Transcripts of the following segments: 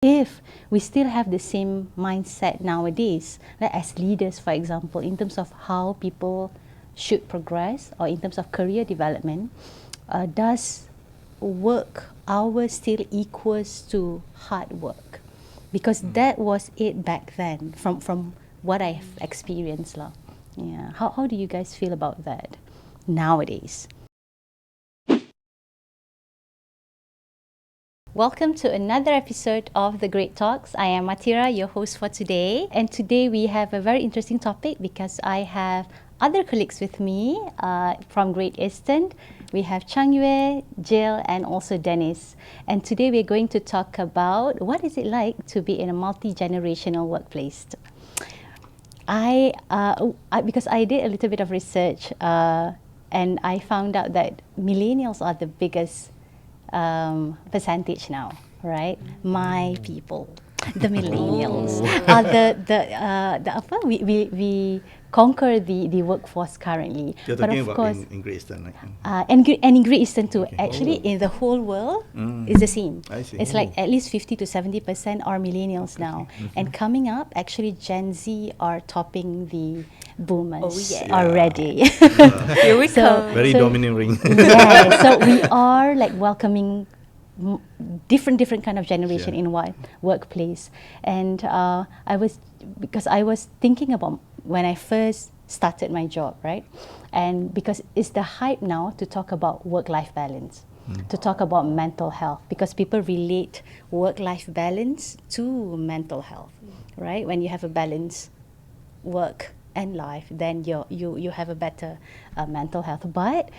If we still have the same mindset nowadays, like as leaders, for example, in terms of how people should progress or in terms of career development, does work hours still equals to hard work? Because that was it back then from what I've experienced lah. Yeah. How do you guys feel about that nowadays? Welcome to another episode of The Great Talks. I am Matira, your host for today. And today we have a very interesting topic because I have other colleagues with me from Great Eastern. We have Chang Yue, Jill, and also Dennis. And today we're going to talk about what is it like to be in a multi-generational workplace. Because I did a little bit of research and I found out that millennials are the biggest percentage now, right? My people, the millennials, are the apa? We conquer the workforce currently. You're but talking of about course, in Great Eastern, right? and in Great Eastern too. Okay. Actually, in the whole world, it's the same. I see. It's like at least 50 to 70% are millennials now, and coming up, actually, Gen Z are topping the boomers already. Here we come. Very domineering. Yeah, so we are like welcoming different kind of generation in one workplace. And I was thinking about when I first started my job, right? And because it's the hype now to talk about work-life balance, to talk about mental health, because people relate work-life balance to mental health, right? When you have a balanced work and life, then you have a better mental health. But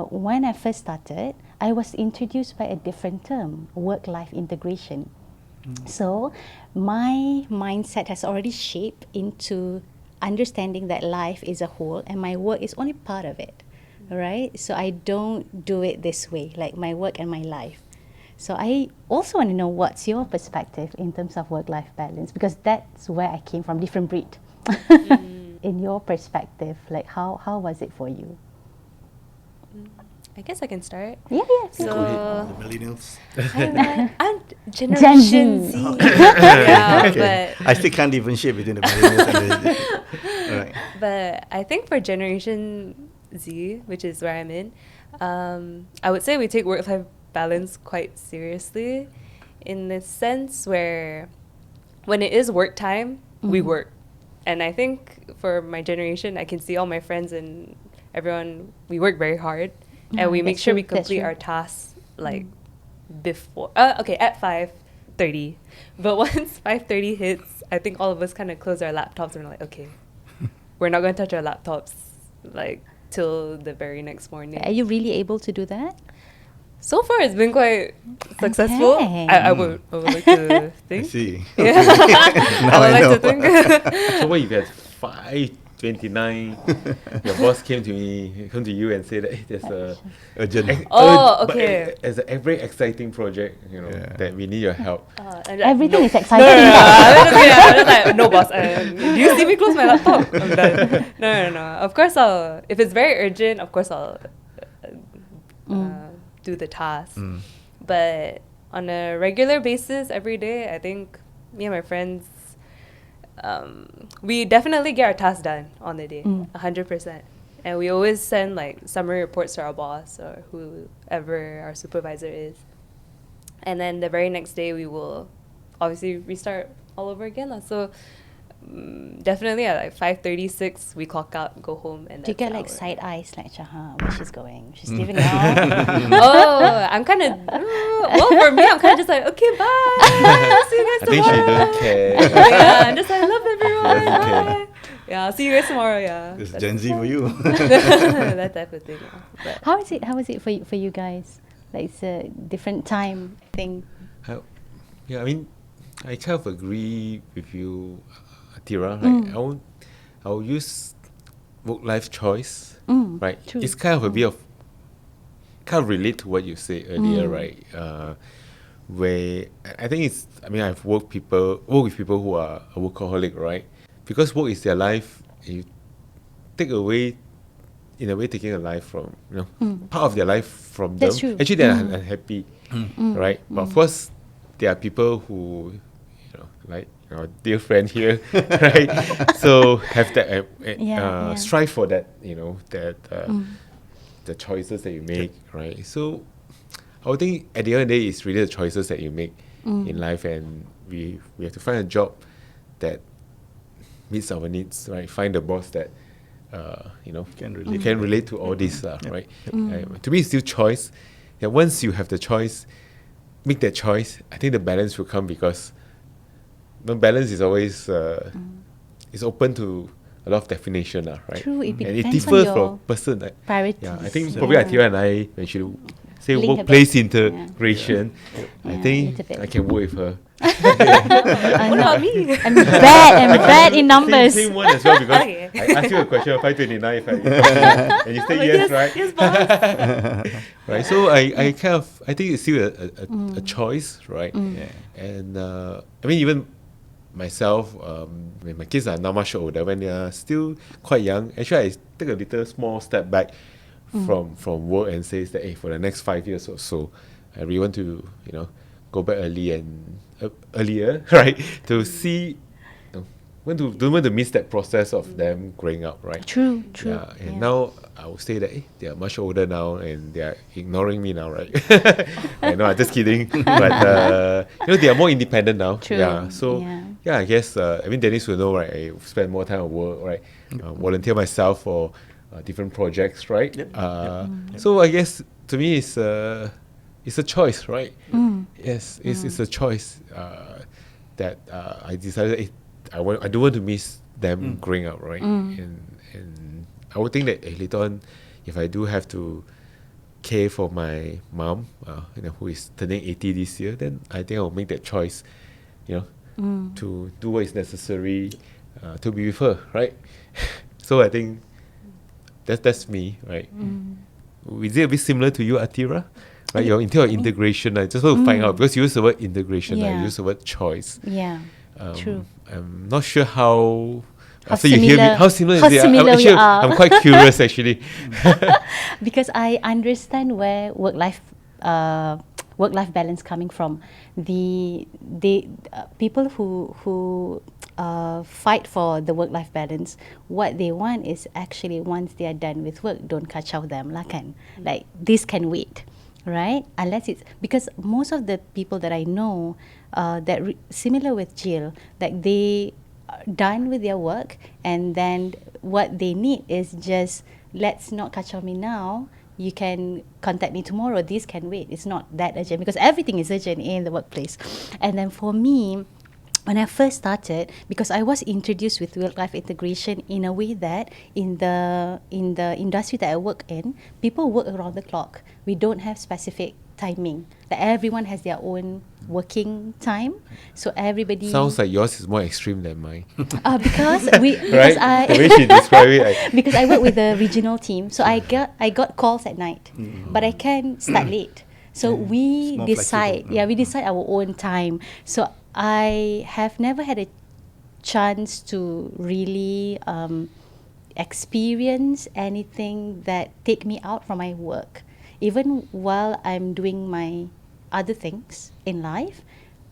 when I first started, I was introduced by a different term, work-life integration. So my mindset has already shaped into understanding that life is a whole and my work is only part of it, right? So I don't do it this way, like my work and my life. So I also want to know what's your perspective in terms of work-life balance, because that's where I came from, different breed. In your perspective, like how was it for you? I guess I can start. Yeah. So The millennials. I'm Generation Z. Yeah, Okay. but I still can't differentiate between the millennials and the. All right. but I think for Generation Z, which is where I'm in, I would say we take work-life balance quite seriously, in the sense where when it is work time, we work. And I think for my generation, I can see all my friends and everyone, we work very hard. And we make sure we complete our tasks like before, at 5:30. But once 5:30 hits, I think all of us kind of close our laptops and we're like, okay, we're not going to touch our laptops like till the very next morning. Are you really able to do that? So far, it's been quite successful. Okay. I would like to I think. see. Yeah. Now I would I like know. to think. So what if at 5:29, your boss came to you and said that there's a Urgent. Oh, okay. It's a very exciting project, that we need your help. Everything is No, exciting. I'm just like, no, boss. Do you see me close my laptop? I'm done. No. Of course, if it's very urgent, of course I'll do the task. But on a regular basis, every day, I think me and my friends, we definitely get our tasks done on the day, 100%. And we always send like summary reports to our boss or whoever our supervisor is. And then the very next day, we will obviously restart all over again. So definitely at like 5:36, we clock out, go home, and Do you that's get like our- side eyes, like, where she's going? She's leaving now. Oh, I'm kind of well, for me, I'm kind of just like, okay, bye. See you guys I think she tomorrow. don't care. Yeah, I'm just like, love everyone. Okay. Bye. Yeah, I'll see you guys tomorrow. Yeah, It's That's- Gen Z for you. that type of thing. Yeah. But How is it for you guys? Like it's a different time thing. Yeah, I mean, I kind of agree with you, Tira. Like, I'll use work-life choice, right? True. It's kind of a bit of, kind of relate to what you said earlier, right? Where I think it's, I mean, I've worked with people who are a workaholic, right? Because work is their life, you take away, in a way, taking a life from, part of their life from That's them. true. Actually, they're unhappy, right? But of course, there are people who, like our dear friend here, right? So have that strive for that, the choices that you make, right? So I would think at the end of the day, it's really the choices that you make in life, and we have to find a job that meets our needs, right? Find a boss that can relate to all this, right? To me, it's still choice. Yeah, once you have the choice, make that choice. I think the balance will come, because balance is always is open to a lot of definition, right? True, it and it depends differs on from your person. priorities. Yeah, I think probably Atira and I, when she say Link a workplace bit. integration, I think little bit. I can work with her. What about me? I'm bad in numbers. Same one as well, because Okay. I asked you a question of 529 if I, and you say yes, right? Yes, boss. Right. So I think it's still a choice, right? And I mean, even myself, when my kids are not much older, when they are still quite young, actually I take a little small step back from work and says that, hey, for the next 5 years or so, I really want to go back earlier, right? To see, don't want to miss that process of them growing up, right? True. Yeah, and now I would say that they are much older now, and they are ignoring me now, right? No, I'm just kidding. But they are more independent now. True. Yeah. So I guess I mean, Dennis will know, right? I spend more time at work, right? Volunteer myself for different projects, right? So I guess to me it's a choice, right? Yes, it's a choice that I decided. I don't want to miss them growing up, right? And I would think that later on, if I do have to care for my mom, who is turning 80 this year, then I think I'll make that choice, to do what is necessary to be with her, right? So I think that's me, right? Is it a bit similar to you, Atira? Right, in terms of integration, I just want to find out, because you use the word integration, I use the word choice. Yeah. True. I'm not sure how. How After you hear me, how similar is it? similar we are. I'm quite curious, actually. Because I understand where work-life balance coming from. The people who fight for the work-life balance, what they want is actually, once they are done with work, don't kacau them lah kan. Like, this can wait, right? Unless it's because most of the people that I know similar with Jill, like they are done with their work, and then what they need is just, let's not kacau me now, you can contact me tomorrow, this can wait, it's not that urgent, because everything is urgent in the workplace. And then for me, when I first started, because I was introduced with work-life integration in a way that in the industry that I work in, people work around the clock. We don't have specific timing. Like, everyone has their own working time, so everybody. Sounds like yours is more extreme than mine. Because right? The way she described it, because I work with the regional team, so I got calls at night, but I can start late. So we more decide. flexible. We decide our own time. So I have never had a chance to really experience anything that take me out from my work. Even while I'm doing my other things in life,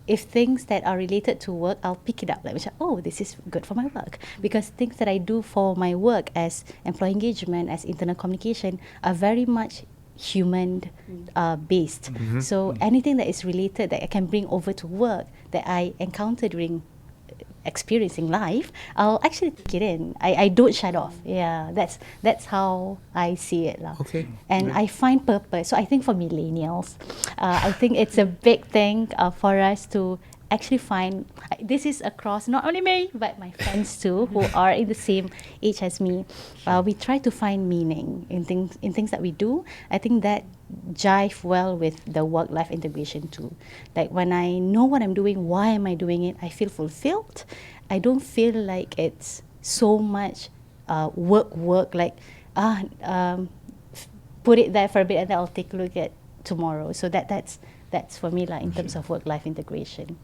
if things that are related to work, I'll pick it up. Like, this is good for my work. Because things that I do for my work as employee engagement, as internal communication, are very much human based. So anything that is related that I can bring over to work that I encounter during experiencing life, I'll actually take it in. I don't shut off. Yeah, that's how I see it lah. Okay. And I find purpose. So I think for millennials, I think it's a big thing for us to actually find. This is across not only me but my friends too, who are in the same age as me. We try to find meaning in things that we do. I think that jive well with the work-life integration too. Like, when I know what I'm doing, why am I doing it, I feel fulfilled. I don't feel like it's so much work like put it there for a bit and then I'll take a look at tomorrow. So that's for me in terms of work-life integration.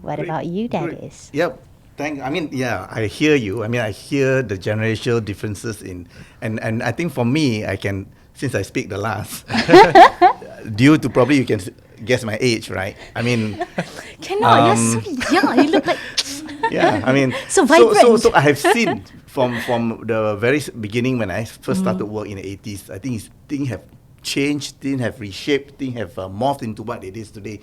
What Great. about you, Great. Dennis? Yep. I hear you. I hear the generational differences and I think for me, since I speak the last, due to probably you can guess my age, right? I mean, Cannot, you're so young. You look like yeah, I mean, So vibrant. so I have seen from the very beginning when I first started work in the 80s. I think things have changed, things have reshaped, things have morphed into what it is today.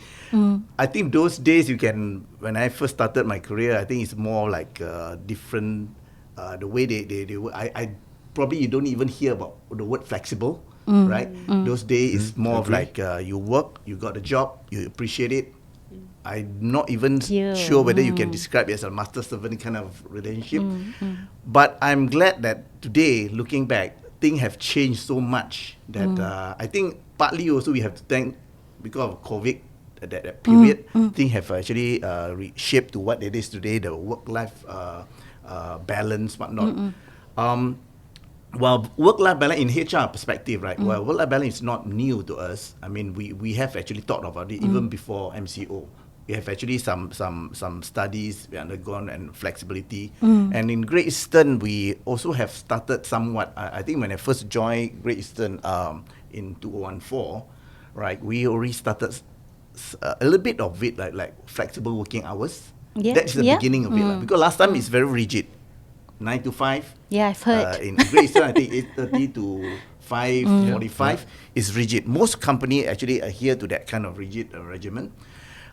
I think those days when I first started my career, I think it's more like different. The way they work. I probably you don't even hear about the word flexible, right? Those days it's more of like you work, you got a job, you appreciate it. I'm not even sure whether you can describe it as a master-servant kind of relationship. But I'm glad that today, looking back, things have changed so much that I think partly also we have to thank, because of COVID, that period, things have actually reshaped to what it is today, the work-life balance, whatnot. Well, work-life balance in HR perspective, right? Well, work-life balance is not new to us. I mean, we have actually thought about it even before MCO. We have actually some studies we undergone and flexibility. And in Great Eastern, we also have started somewhat. I think when I first joined Great Eastern in 2014, right, we already started a little bit of it, like flexible working hours. Yeah. That's the beginning of it, because last time it's very rigid, 9 to 5. Yeah, I've heard. In Great Eastern, I think 8:30 to 5:45 is rigid. Most companies actually adhere to that kind of rigid regimen.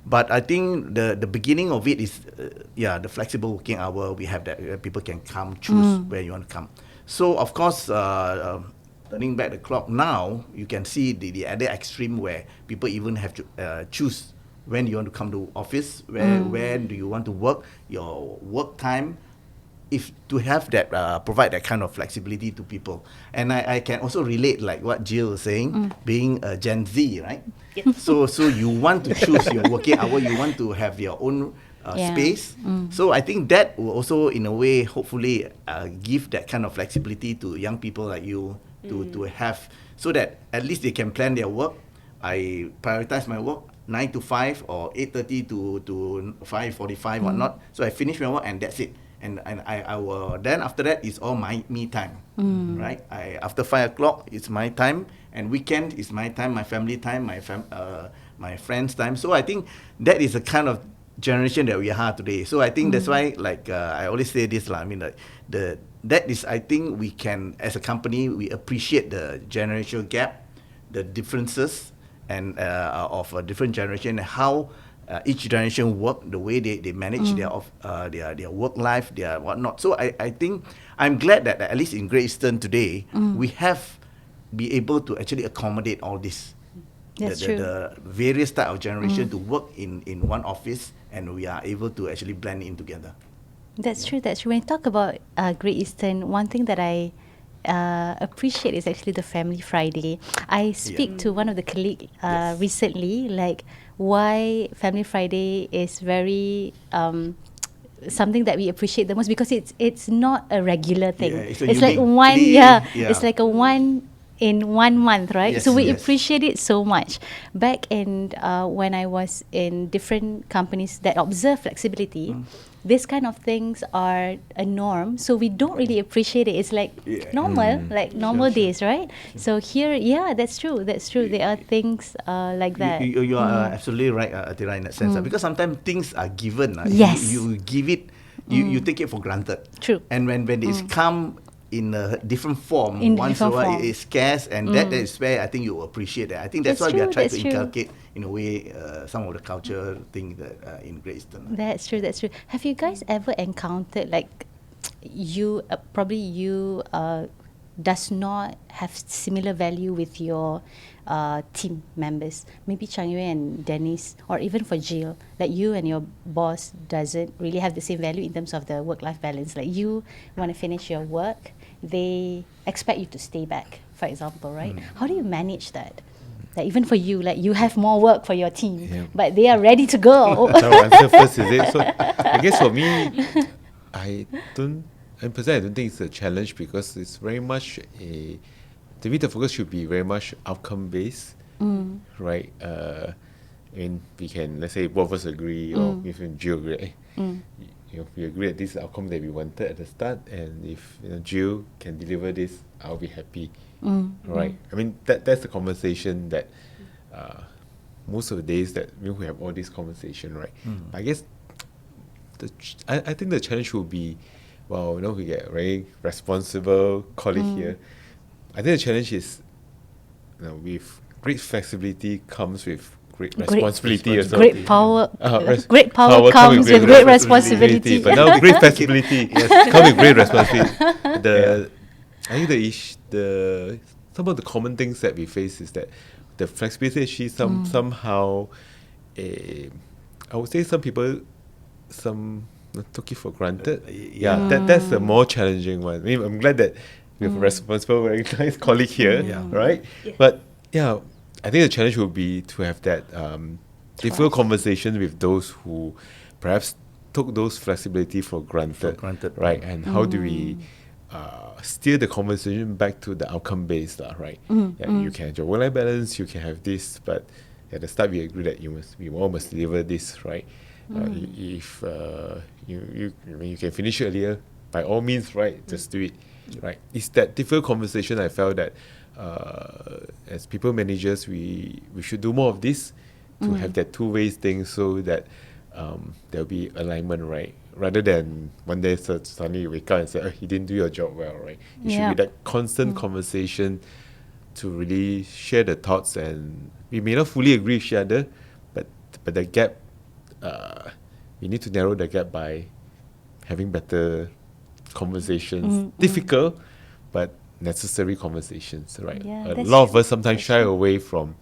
But I think the beginning of it is, the flexible working hour. We have that people can come, choose where you want to come. So of course, turning back the clock now, you can see the other extreme where people even have to choose when you want to come to office, when do you want to work, your work time. If to have that provide that kind of flexibility to people. And I can also relate like what Jill was saying, being a Gen Z, right? So you want to choose your working hour, you want to have your own space. So I think that will also in a way hopefully give that kind of flexibility to young people like you to have, so that at least they can plan their work. I prioritize my work 9 to 5 or 8:30 to 5:45 whatnot. So I finish my work and that's it. And I will then after that it's all my me time, right? After 5 o'clock it's my time, and weekend is my time, my family time, my friends time. So I think that is the kind of generation that we are today. So I think that's why like I always say this lah. I mean like that is, I think we can as a company we appreciate the generational gap, the differences and of a different generation, how each generation work, the way they manage their work life, their whatnot. So I think I'm glad that at least in Great Eastern today, we have be able to actually accommodate all this. That's true. The various type of generation to work in one office, and we are able to actually blend in together. That's true. That's true. When you talk about Great Eastern, one thing that I appreciate is actually the Family Friday. I speak to one of the colleagues recently, like why Family Friday is very something that we appreciate the most, because it's not a regular thing. Yeah, it's a it's like unique one day, it's like a one in 1 month, right? Yes, So we yes. appreciate it so much. Back in when I was in different companies that observe flexibility, this kind of things are a norm, so we don't really appreciate it. It's like normal, like normal days, right? So here, that's true. There are things like that. You are absolutely right, Atira, in that sense. Because sometimes things are given. Yes. You give it, you take it for granted. True. And when it's come in a different form, In once in a different while form. it is scarce, and that is where I think you appreciate that. I think that's That's why we are true, trying that's to true. inculcate in a way some of the culture things that in Great Eastern. That's true. Have you guys ever encountered like you probably you does not have similar value with your team members? Maybe Chang Yue and Dennis, or even for Jill, like you and your boss doesn't really have the same value in terms of the work-life balance. Like you want to finish your work, they expect you to stay back, for example, right? How do you manage that? Like even for you, like you have more work for your team, but they are ready to go. So I'll answer first, is it? So I guess for me, I don't think it's a challenge, because it's very much to me the focus should be very much outcome based, right? And we can, let's say both of us agree, or even Jill agree, we agree that this is the outcome that we wanted at the start, and if Jill can deliver this, I'll be happy. Right? I mean that's the conversation that most of the days that we have all this conversation, right? I guess I think the challenge will be, well, we get a very responsible colleague here. I think the challenge is, with great flexibility comes with great responsibility as well. Great power. Great power comes with great responsibility. But now great flexibility comes with great responsibility. I think some of the common things that we face is that the flexibility actually somehow, I would say some people took it for granted. That's the more challenging one. I mean, I'm glad that we have a responsible, very nice colleague here, right? Yeah. But I think the challenge will be to have that difficult conversation with those who perhaps took those flexibility for granted, right? And how do we steer the conversation back to the outcome based, right? You can have your work-life balance, you can have this, but at the start we agree that we all must deliver this, right? If you can finish earlier, by all means, right? Just do it, right? It's that difficult conversation. I felt that as people managers, we should do more of this to have that two-way thing, so that there'll be alignment, right? Rather than one day suddenly you wake up and say, you didn't do your job well, right? It should be that constant conversation to really share the thoughts, and we may not fully agree with each other, but the gap, we need to narrow the gap by having better conversations. Difficult, but necessary conversations, right? A lot of us sometimes shy away from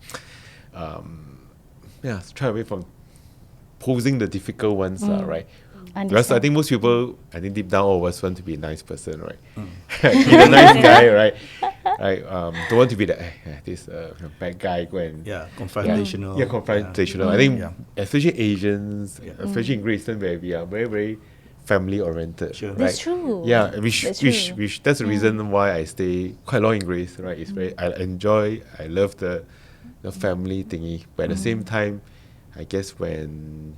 posing the difficult ones, right? Because I think most people, deep down, all of us want to be a nice person, right? Be the nice guy, right? Don't want to be this bad guy, go and confrontational. Confrontational. I think especially Asians, especially in Great Eastern, where we are very, very family oriented. Sure. Right? That's true. Yeah, that's the reason why I stay quite long in Grace, right? It's I love the family thingy, but at the same time, I guess when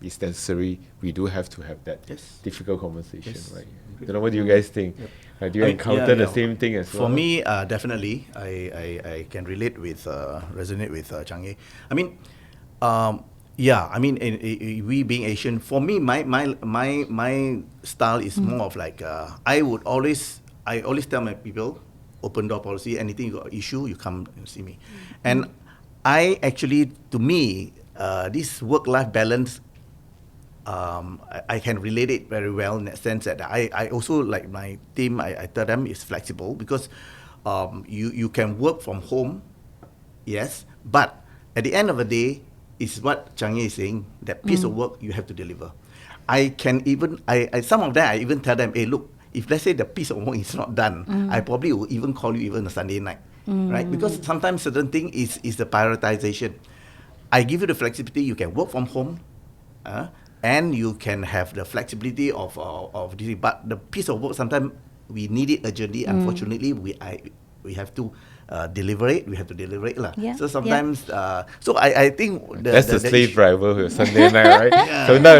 it's necessary, we do have to have that difficult conversation, right? Don't know, what do you guys think? Do you encounter the same thing as well? For me, definitely, I can resonate with Chang Ye. I mean, we being Asian, for me, my style is more of like I always tell my people, open door policy. Anything you got issue, you come and see me. And I actually, to me, this work-life balance, I can relate it very well in that sense that I also, like my team, I tell them is flexible, because you can work from home, yes, but at the end of the day, is what Chang Ye is saying, that piece of work you have to deliver. I can even, some of them, I even tell them, hey, look, if let's say the piece of work is not done, I probably will even call you even a Sunday night, right? Because sometimes certain thing is the prioritization. I give you the flexibility, you can work from home, and you can have the flexibility of this. But the piece of work, sometimes we need it urgently. Unfortunately, we have to deliver it. We have to deliver it, lah. So sometimes, so I think that's the slave driver who Sunday night, right? So now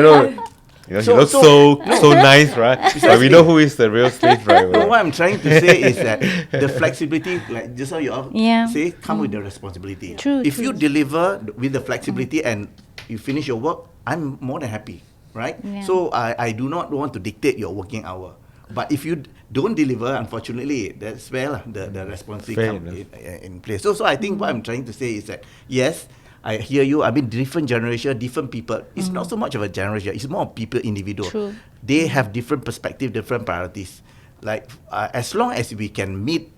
he looks so nice, right? But we know who is the real slave driver. No, what I'm trying to say is that the flexibility, like just how you all say, come with the responsibility. If you deliver with the flexibility and you finish your work, I'm more than happy, right? So I do not want to dictate your working hour. But if you don't deliver, unfortunately, that's where the responsibility comes in place. So I think what I'm trying to say is that, yes, I hear you. I mean, different generation, different people. It's not so much of a generation. It's more of people, individual. They have different perspective, different priorities. Like, as long as we can meet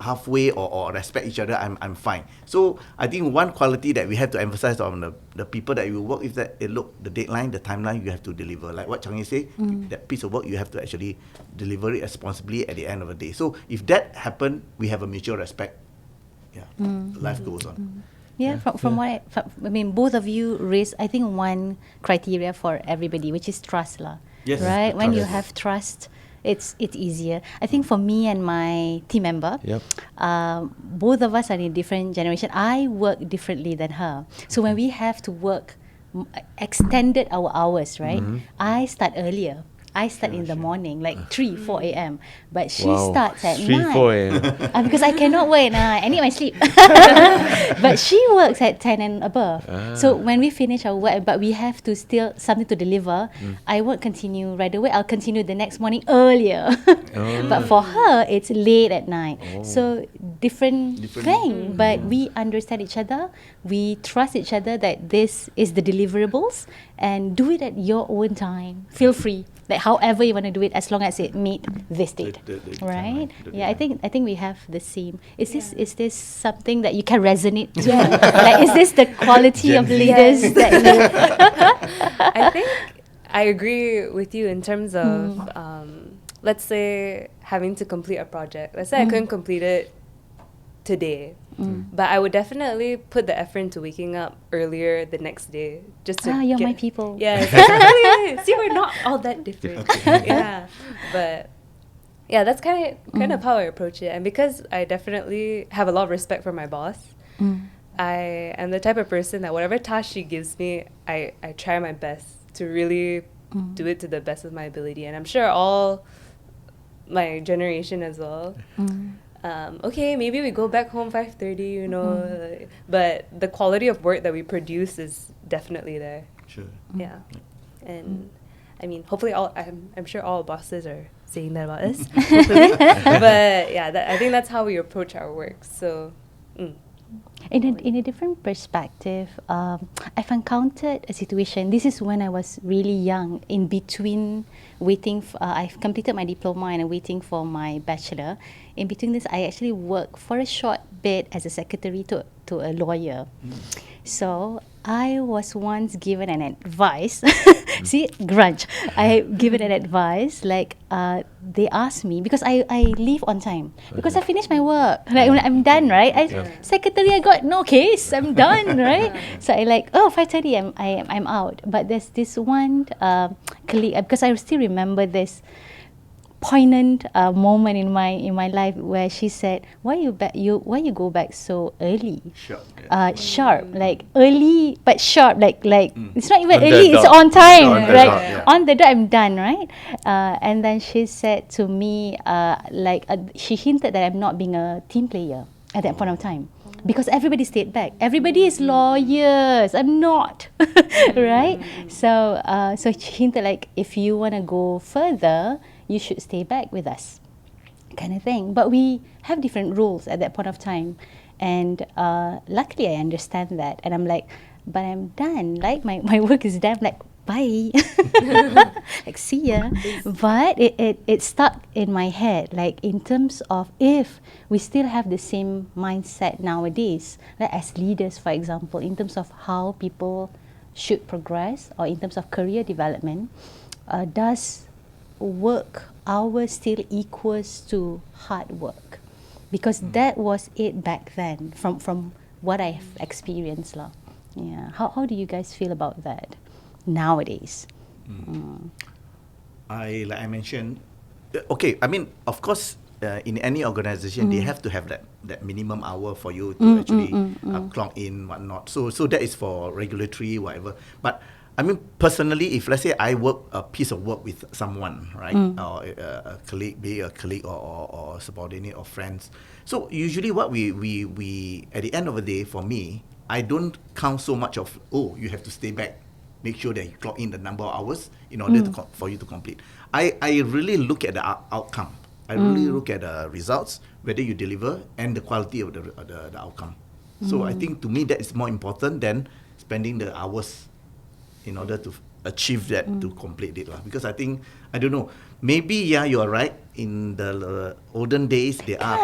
halfway or respect each other, I'm fine. So I think one quality that we have to emphasize on the people that you work with, that look, the deadline, the timeline, you have to deliver. Like what Chang Ye say, that piece of work, you have to actually deliver it responsibly at the end of the day. So if that happen, we have a mutual respect. Life goes on. From what I mean, both of you raised, I think, one criteria for everybody, which is trust, lah. Yes, right? When you have trust, it's easier. I think for me and my team member, both of us are in different generation. I work differently than her. So when we have to work, extended our hours, right? I start earlier. I start in the morning, like 3, 4 a.m. But she Wow. starts at 3, 9. 4 a.m. Because I cannot work at night. I need my sleep. But she works at 10 and above. So when we finish our work, but we have to still something to deliver, I won't continue right away. I'll continue the next morning earlier. But for her, it's late at night. So different thing. But we understand each other. We trust each other that this is the deliverables, and do it at your own time. Feel free. Like however you want to do it, as long as it meet this date, The right? timeline, Yeah, I think we have the same. Is this something that you can resonate to? Like, is this the quality of leaders that you? I think I agree with you in terms of, let's say, having to complete a project. Let's say I couldn't complete it today, but I would definitely put the effort into waking up earlier the next day just to You're get, my people. Yeah, exactly. See, we're not all that different. Yeah, but yeah, that's kind of how I approach it. And because I definitely have a lot of respect for my boss, I am the type of person that whatever task she gives me, I try my best to really do it to the best of my ability. And I'm sure all my generation as well. Okay, maybe we go back home 5:30, you know, but the quality of work that we produce is definitely there. Sure. Yeah, and I mean, hopefully, I'm sure all bosses are saying that about us. But yeah, I think that's how we approach our work. So, In a different perspective, I've encountered a situation. This is when I was really young, in between waiting. I've completed my diploma and I'm waiting for my bachelor. In between this, I actually worked for a short bit as a secretary to a lawyer. So I was once given an advice. See, grudge. I given an advice like they asked me because I leave on time because I finished my work. Like I'm done, right? Secretary, I got no case. I'm done, right? So I like 5:30. I'm out. But there's this one colleague because I still remember this poignant moment in my life where she said, why you go back so early? Sharp, like early but sharp, like it's not even On the early, it's dot. on time, On the right? dot, yeah. On the dot, I'm done, right? And then she said to me, she hinted that I'm not being a team player at that point of time. Because everybody stayed back. Everybody is lawyers. I'm not, right? So she hinted like, if you want to go further, you should stay back with us, kind of thing. But we have different rules at that point of time, and luckily I understand that, and I'm like, but I'm done. Like my work is done. I'm like, bye, like see ya. But it stuck in my head, like in terms of if we still have the same mindset nowadays, like as leaders, for example, in terms of how people should progress, or in terms of career development, does work hours still equals to hard work? Because that was it back then, from what I've experienced lah. Yeah. How do you guys feel about that nowadays? Like I mentioned, okay, I mean, of course, in any organization, they have to have that minimum hour for you to actually clock in, whatnot. So that is for regulatory, whatever. But I mean, personally, if let's say I work a piece of work with someone, right, or a colleague, be it a colleague or subordinate or friends. So usually, what we at the end of the day, for me, I don't count so much of you have to stay back, make sure that you clock in the number of hours in order for you to complete. I really look at the outcome. I really look at the results, whether you deliver, and the quality of the outcome. So I think to me that is more important than spending the hours in order to achieve that, to complete it lah. Because I think, I don't know, maybe you are right. In the olden days, there are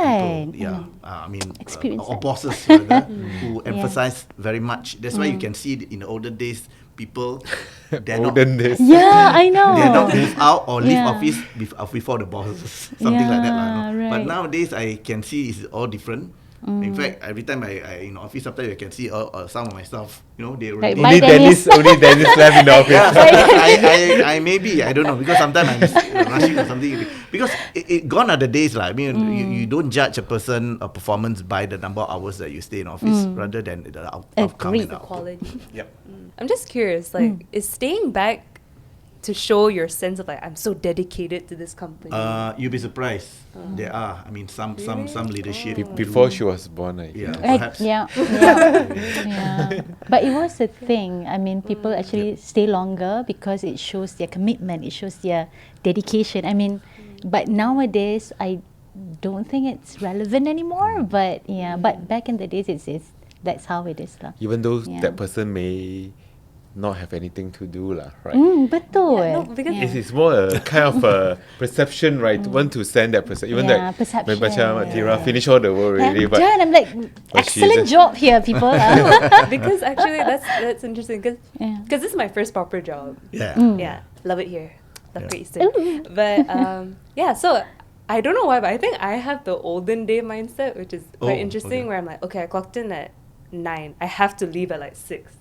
people, I mean, or bosses rather, who emphasize very much. That's why you can see in the olden days, people Olden days. Yeah, I know. they're not move out or leave Yeah. office before the bosses, something like that lah. No? Yeah, But right. nowadays, I can see it's all different. In fact, every time I in office, sometimes I can see some of my staff, they Like, already. bye, Dennis. Only Dennis left in the office. I maybe, I don't know, because sometimes I'm rushing or something. Because gone are the days lah. I mean, you don't judge a person a performance by the number of hours that you stay in office, rather than the outcome Agreed. and the output. quality. Yep. I'm just curious, like, is staying back to show your sense of like I'm so dedicated to this company? You'll be surprised. There are. I mean, some leadership. Before she was born, I Yeah. guess. Perhaps. Yeah. But it was a thing. I mean, people actually stay longer because it shows their commitment. It shows their dedication. I mean, but nowadays I don't think it's relevant anymore. But but back in the days, it's that's how it is lah. Even though Yeah. that person may not have anything to do, lah, right? Betul. Yeah, no, because It's more a kind of a perception, right? Want to send that person, even Yeah, that perception. macam Tira finish all the work already, I'm but done. I'm like, but she excellent just- job here, people. because actually that's interesting because Yeah. this is my first proper job. Yeah. Yeah, love it here. Love Yeah. Great Eastern. But yeah, so I don't know why, but I think I have the olden day mindset, which is quite Oh, interesting. okay. Where I'm like, okay, I clocked in at 9. I have to leave at like 6.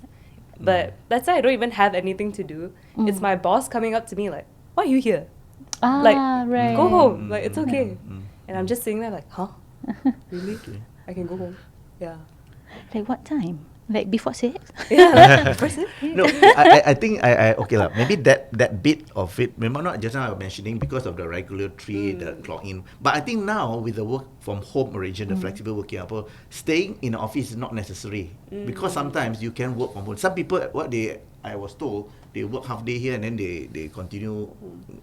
But let's say I don't even have anything to do. It's my boss coming up to me like, "Why are you here? Like, right. go home. Like, it's okay." And I'm just sitting there like, "Huh? Really? I can go home?" Yeah. Like what time? Like before 6? Yeah. Person? No, I think I okay lah. Maybe that bit of it, memang not just now I was mentioning because of the regulatory, the clock in. But I think now with the work from home arrangement, the flexible working, staying in the office is not necessary because sometimes you can work from home. Some people, I was told, they work half day here and then they continue.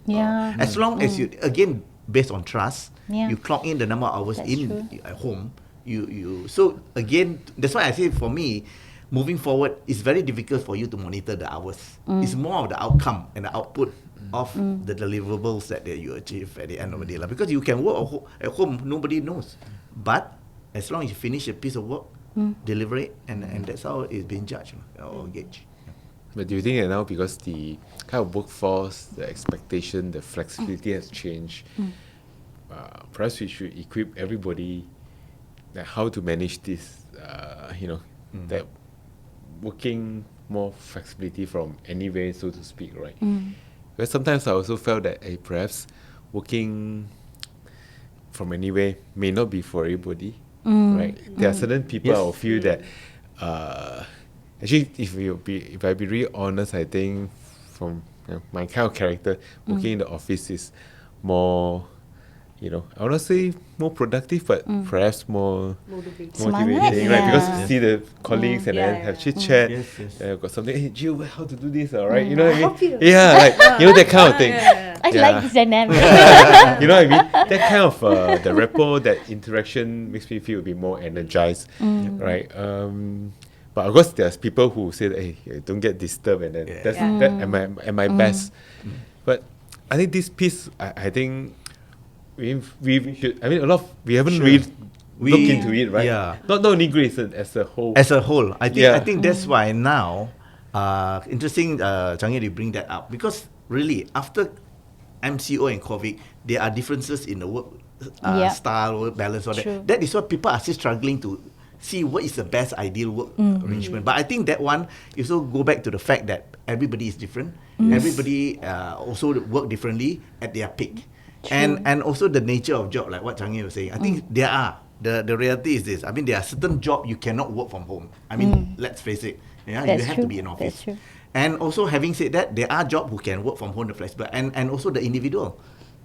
Yeah. As long as you again based on trust, Yeah. you clock in the number of hours That's in true. at home. You so again that's why I say for me moving forward it's very difficult for you to monitor the hours. It's more of the outcome and the output of the deliverables that you achieve at the end of the day lah. Because you can work at home, nobody knows, but as long as you finish a piece of work, deliver it, and that's how it's being judged or gauged. But do you think that now because the kind of workforce, the expectation, the flexibility has changed, perhaps we should equip everybody that how to manage this, that working more flexibility from anywhere, so to speak, right? Because sometimes I also felt that perhaps working from anywhere may not be for everybody, right? There are certain people I will feel that actually if I be really honest, I think from my kind of character, working in the office is more, I want to say more productive, but perhaps more Motivating. motivating, Semangat, right? Because yeah. you see the colleagues and then Yeah, have yeah. chit chat. Yes. Got something. Hey, Jill, how to do this? All right, you know what I I'll mean? help you. Yeah, like that kind of thing. Yeah. I Yeah. like this dynamic. You know what I mean? That kind of the rapport, that interaction makes me feel a bit more energized, right? But of course, there's people who say that, hey, don't get disturbed, and then that's that at my best. But I think this piece, I think we should. I mean, we haven't Sure. really We- looked into it, right? yeah. Not only Grayson as a whole. As a whole, I Yeah. think that's why now, interesting, Changi, you bring that up because really after MCO and COVID, there are differences in the work Yeah. style, work balance, all True. that. That is what people are still struggling to see what is the best ideal work arrangement. But I think that one you also go back to the fact that everybody is different. Everybody also work differently at their peak. And also the nature of job, like what Changi was saying. I think there are. The reality is this. I mean, there are certain jobs you cannot work from home. I mean, let's face it. Yeah, you That's have to true. be in office. That's true. And also, having said that, there are jobs who can work from home, the flexible, and also the individual.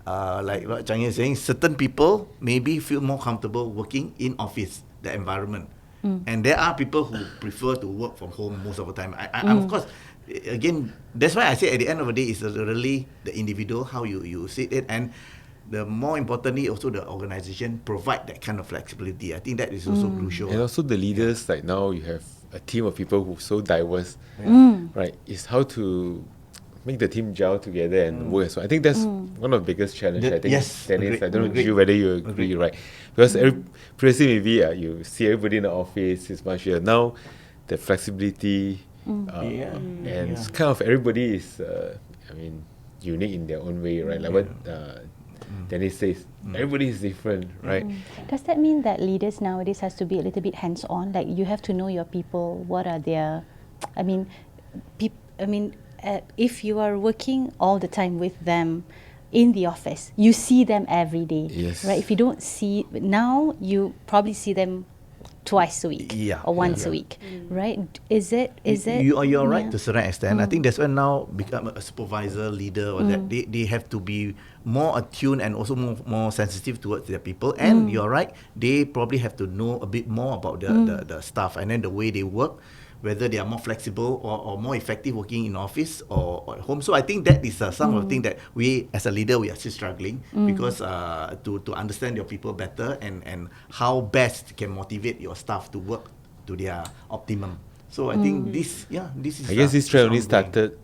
Like what Changi is saying, certain people maybe feel more comfortable working in office, the environment. And there are people who prefer to work from home most of the time. Of course, again, that's why I say at the end of the day, it's really the individual, how you see it. And the more importantly, also the organization provide that kind of flexibility. I think that is also crucial. And also the leaders, like now you have a team of people who are so diverse, right? Is how to make the team gel together and work as well. I think that's one of the biggest challenges. I think, Yes, Dennis, agreed, I don't know agreed. you whether you agree, right? Because previously maybe you see everybody in the office is much here. Now the flexibility and it's kind of everybody is, unique in their own way, right? Like what Dennis says, everybody is different, right? Does that mean that leaders nowadays has to be a little bit hands-on? Like you have to know your people. What are their, if you are working all the time with them in the office, you see them every day, Yes. right? If you don't see now, you probably see them twice a week Yeah, or once a week, right? Is it? You're right Yeah. to a certain extent. I think that's why now become a supervisor, leader, or that they have to be more attuned and also more sensitive towards their people. And you're right, they probably have to know a bit more about the staff and then the way they work, whether they are more flexible or more effective working in office or at home. So I think that is some of the things that we as a leader we are still struggling because to understand your people better and how best can motivate your staff to work to their optimum. So I think this is. I guess this trend only ongoing. started,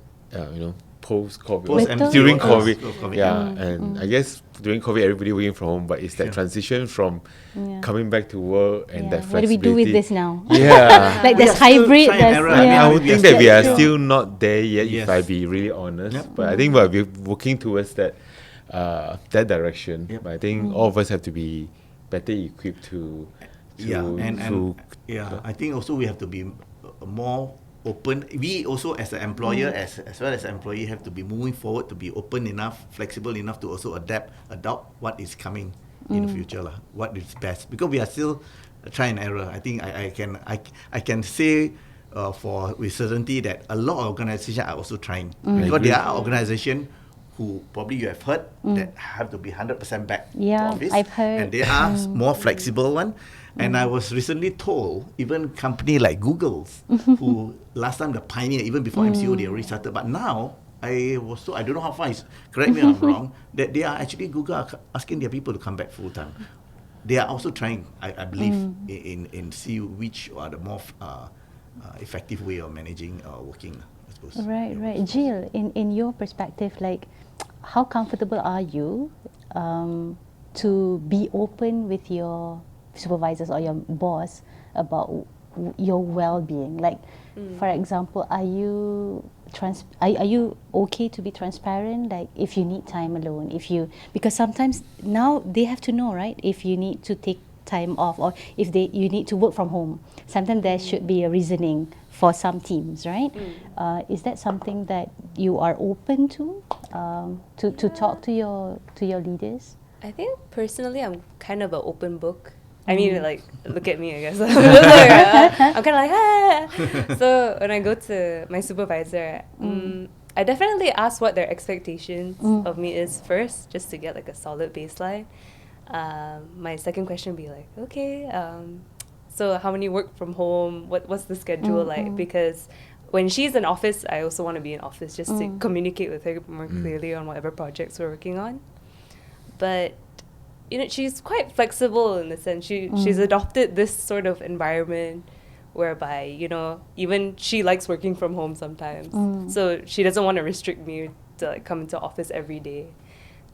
post-COVID. Post MCO During also. COVID. Post-COVID, Yeah, and I guess during COVID, everybody working from home, but it's that transition from Yeah. coming back to work and that What do we flexibility. do with this now? Yeah. Like We there's are still hybrid. trying and There's error. I mean, I would think that we are still- still not there yet, Yes. if I be really honest. Yep. But I think we're working towards that direction. Yep. But I think all of us have to be better equipped to I think also we have to be more open. We also as an employer as well as employee have to be moving forward to be open enough, flexible enough to also adopt what is coming in the future lah. What is best, because we are still try and error. I think I can say with certainty that a lot of organizations are also trying, because there are organizations who probably you have heard that have to be 100% back Yeah, to office, I've heard. and there are more flexible one. And I was recently told even company like Google's, who last time the pioneer, even before MCO they already started, but now I don't know how far is, correct me if I'm wrong, that they are actually Google are asking their people to come back full time. They are also trying, I believe, in see which are the more effective way of managing working, I suppose. Right. Jill, in your perspective, like, how comfortable are you to be open with your supervisors or your boss about your well-being? Like, for example, are you okay to be transparent? Like, if you need time alone, because sometimes now they have to know, right? If you need to take time off, or if you need to work from home, sometimes there should be a reasoning for some teams, right? Is that something that you are open to talk to your leaders? I think personally, I'm kind of an open book. I mean, like, look at me, I guess. I'm kind of like, So when I go to my supervisor, I definitely ask what their expectations of me is first, just to get like a solid baseline. My second question would be like, okay, so how many work from home? What's the schedule like? Because when she's in office, I also want to be in office just to communicate with her more clearly on whatever projects we're working on. But she's quite flexible in the sense she's adopted this sort of environment whereby even she likes working from home sometimes. So she doesn't want to restrict me to like come into office every day.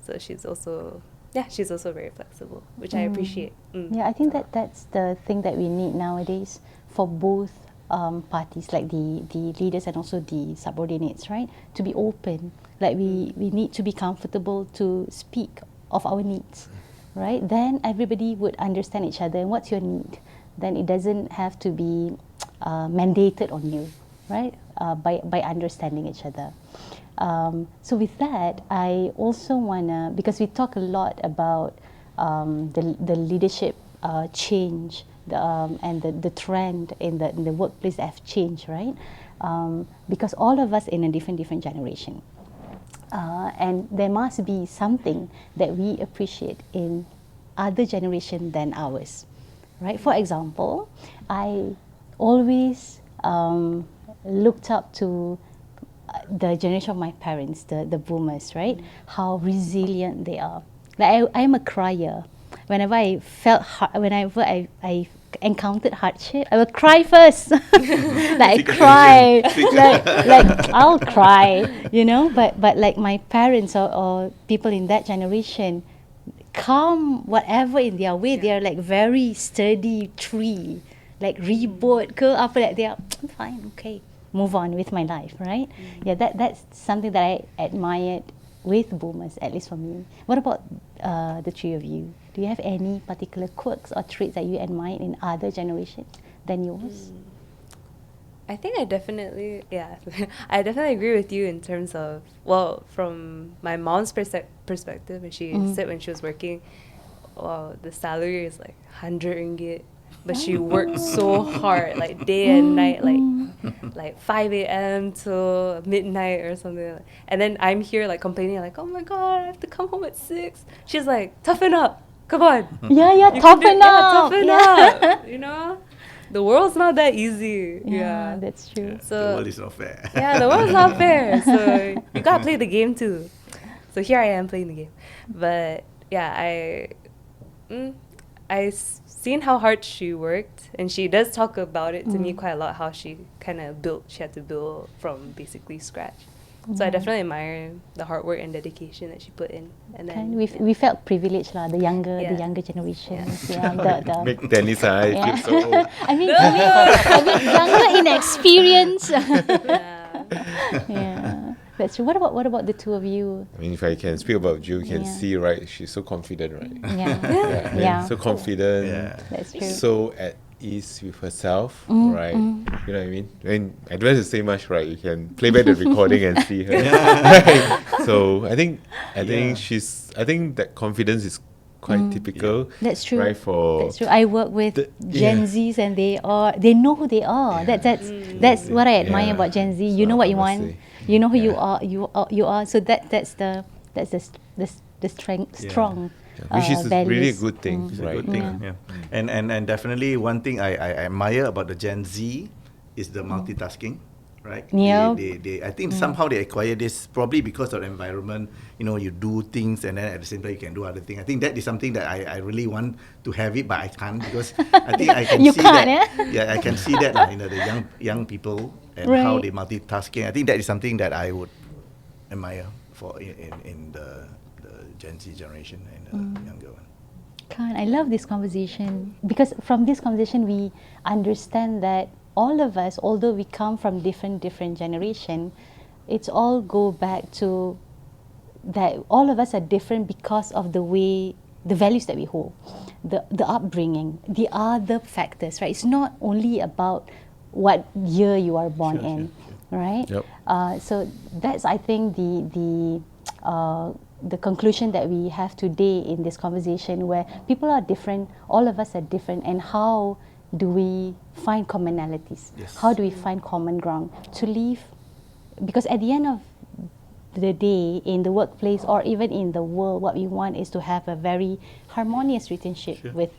So she's also very flexible, which I appreciate. Yeah, I think that's the thing that we need nowadays for both parties, like the leaders and also the subordinates, right? To be open. Like we need to be comfortable to speak of our needs, right? Then everybody would understand each other. And what's your need? Then it doesn't have to be mandated on you, right? By understanding each other. So with that, I also wanna, because we talk a lot about the leadership change, and the trend in the workplace that have changed, right? Because all of us in a different generation. And there must be something that we appreciate in other generation than ours, right? For example, I always looked up to the generation of my parents, the boomers, right? How resilient they are. Like I'm a crier. Whenever I encountered hardship, I will cry first. Like I cry, like I'll cry, But like my parents or people in that generation, come whatever in their way, they are like very sturdy tree, like reboot ke apa, like they are fine, okay, move on with my life, right? Yeah, that's something that I admired with boomers, at least for me. What about the three of you? Do you have any particular quirks or traits that you admire in other generations than yours? I think I definitely agree with you in terms of, well, from my mom's perspective, and she said when she was working, well, the salary is like 100 ringgit but she worked so hard, like day and night, like 5 a.m. till midnight or something. And then I'm here like complaining, like, oh my god, I have to come home at 6. She's like, toughen up, come on. Yeah, You can toughen yeah, up. toughen up. You know, the world's not that easy. Yeah, that's true. The So world is not fair. yeah, the world's not fair. So you gotta play the game too. So here I am playing the game, but yeah, seen how hard she worked, and she does talk about it to me quite a lot. How she kind of she had to build from basically scratch. So I definitely admire the hard work and dedication that she put in. And then We felt privileged lah, the younger Yeah. generations. Yeah, Make Dennis I Yeah. feel so old. I mean, a bit younger in experience. yeah. Yeah, that's true. What about the two of you? I mean, if I can speak about Jill, you can Yeah. see, right? She's so confident, right? Yeah, I mean, yeah, so confident. Yeah. that's true. So at ease with herself, right? You know what I mean? I don't have to say much, right? You can play back the recording and see her. Right? So I think I think that confidence is quite typical. That's true. Right? That's true. I work with Gen Zs, and they know who they are. That's what I admire about Gen Z. You know what you want. Honestly. You know who you are. So that's the strength, Yeah. strong. Which is really a values. good thing, It's a right? good thing. Yeah. And definitely one thing I admire about the Gen Z is the multitasking, right? Yeah. They I think somehow they acquire this probably because of the environment. You know, you do things and then at the same time you can do other things. I think that is something that I really want to have it, but I can't because I think I can You see can't, that. eh? Yeah, I can see that you know, the young people and how Right. they multitasking. I think that is something that I would admire for in the Gen Z generation and the younger one. I love this conversation because from this conversation we understand that all of us, although we come from different generation, it's all go back to that all of us are different because of the values that we hold, the upbringing, the other factors, right? It's not only about what year you are born in, right? Yep. So that's, I think, the conclusion that we have today in this conversation, where people are different, all of us are different, and how do we find commonalities? Yes. How do we find common ground to live? Because at the end of the day, in the workplace or even in the world, what we want is to have a very harmonious relationship with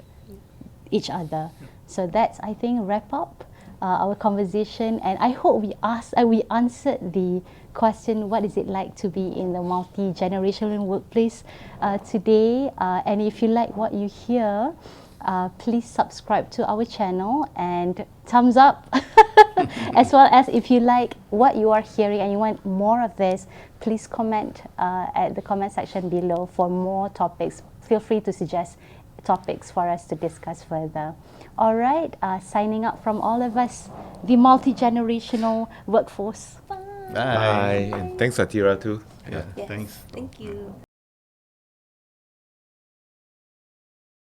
each other. So that's, I think, wrap up our conversation, and I hope we answered the question, what is it like to be in the multi-generational workplace today. And if you like what you hear, please subscribe to our channel and thumbs up. As well as if you like what you are hearing and you want more of this, please comment at the comment section below for more topics. Feel free to suggest topics for us to discuss further. All right, signing up from all of us, the multi-generational workforce. Bye. And thanks, Atira, too. Yeah. Thanks. Thank you.